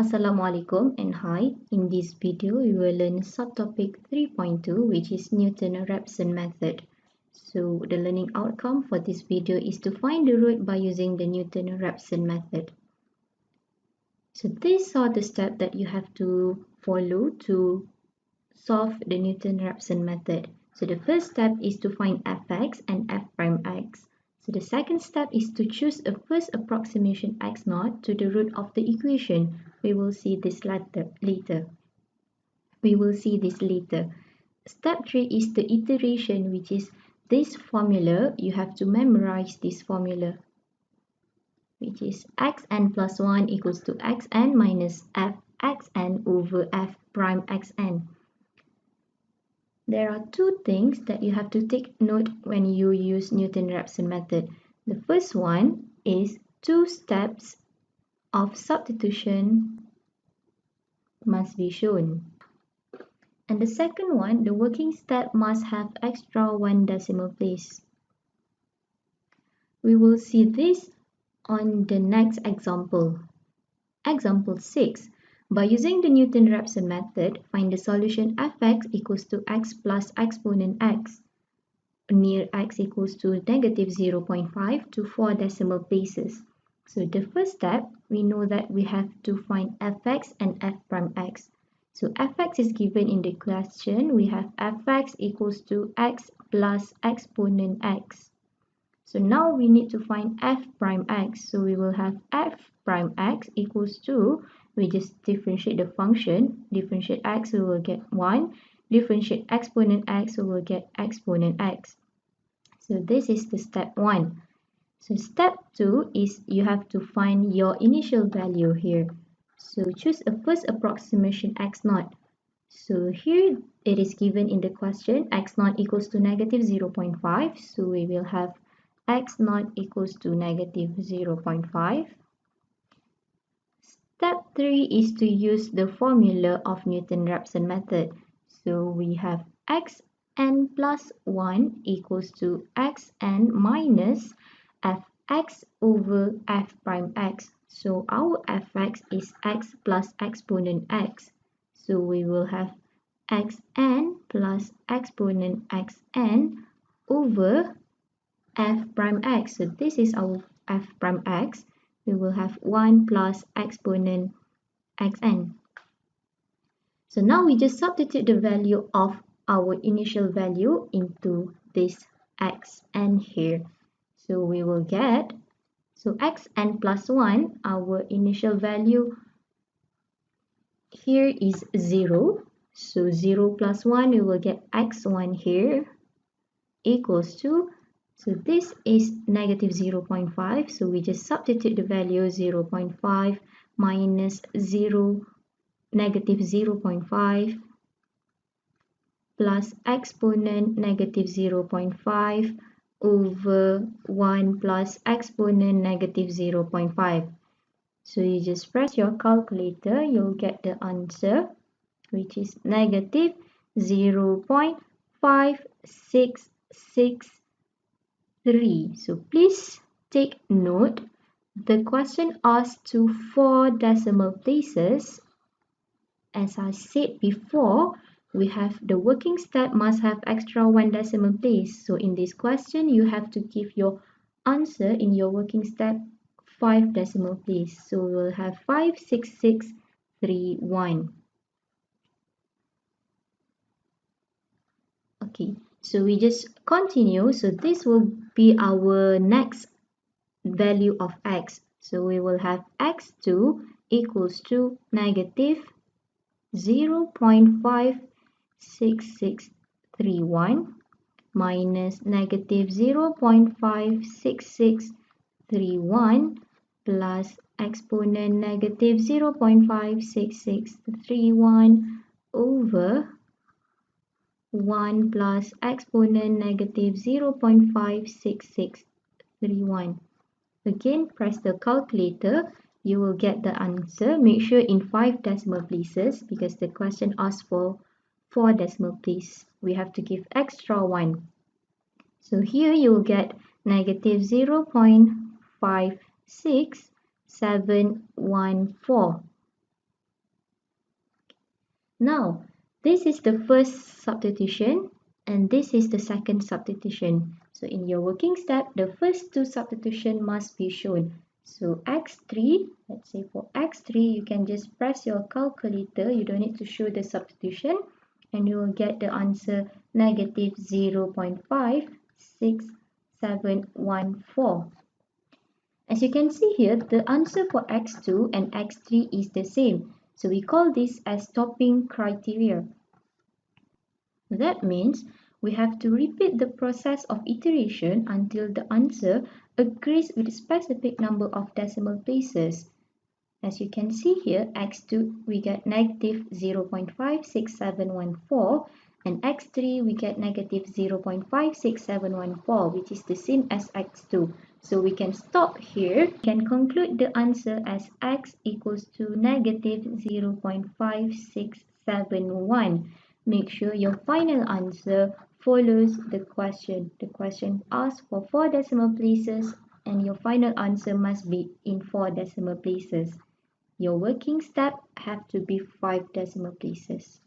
Assalamualaikum and hi. In this video, we will learn subtopic 3.2, which is Newton-Raphson method. So the learning outcome for this video is to find the root by using the Newton-Raphson method. So these are the steps that you have to follow to solve the Newton-Raphson method. So the first step is to find fx and f prime x. So the second step is to choose a first approximation x0 to the root of the equation. We will see this later. Step 3 is the iteration, which is this formula. You have to memorize this formula, which is xn plus 1 equals to xn minus fxn over f prime xn. There are two things that you have to take note when you use Newton-Raphson method. The first one is 2 steps of substitution must be shown. And the second one, the working step must have extra 1 decimal place. We will see this on the next example. Example 6. By using the Newton-Raphson method, find the solution fx equals to x plus exponent x, near x equals to negative 0.5 to 4 decimal places. So the first step, we know that we have to find fx and f prime x. So fx is given in the question. We have fx equals to x plus exponent x. So now we need to find f prime x. So we will have f prime x equals to, we just differentiate the function, differentiate x, we will get 1, differentiate exponent x, we will get exponent x. So this is the step 1. So step 2 is you have to find your initial value here. So choose a first approximation x0. So here it is given in the question, x0 equals to negative 0.5. So we will have x0 equals to negative 0.5. Step 3 is to use the formula of Newton-Raphson method. So we have xn plus 1 equals to xn minus fx over f prime x. So our fx is x plus exponent x. So we will have xn plus exponent xn over f prime x. So this is our f prime x. We will have 1 plus exponent xn. So now we just substitute the value of our initial value into this xn here. So we will get, so xn plus 1, our initial value here is 0. So 0 plus 1, we will get x1 here equals to, so this is negative 0.5. So we just substitute the value 0.5 minus 0, negative 0.5 plus exponent negative 0.5 over 1 plus exponent negative 0.5. So you just press your calculator, you'll get the answer, which is negative 0.5663. So please take note, the question asks to 4 decimal places. As I said before, we have the working step must have extra 1 decimal place. So in this question, you have to give your answer in your working step 5 decimal place. So we'll have 56631. Okay, so we just continue. So this will be our next value of x. So we will have x2 equals to negative 0.56631 minus negative 0.56631 plus exponent negative 0.56631 over 1 plus exponent negative 0.56631. Again, press the calculator. You will get the answer. Make sure in 5 decimal places because the question asks for 4 decimal place. We have to give extra 1. So here you will get negative 0.56714. Now, this is the first substitution and this is the second substitution. So in your working step, the first two substitution must be shown. So x3, let's say for x3, you can just press your calculator. You don't need to show the substitution and you will get the answer negative 0.56714. As you can see here, the answer for x2 and x3 is the same. So we call this as stopping criteria. That means we have to repeat the process of iteration until the answer agrees with a specific number of decimal places. As you can see here, x2 we get negative 0.56714 and x3 we get negative 0.56714, which is the same as x2. So we can stop here. We can conclude the answer as x equals to negative 0.5671. Make sure your final answer follows the question. The question asks for 4 decimal places and your final answer must be in 4 decimal places. Your working step have to be 5 decimal places.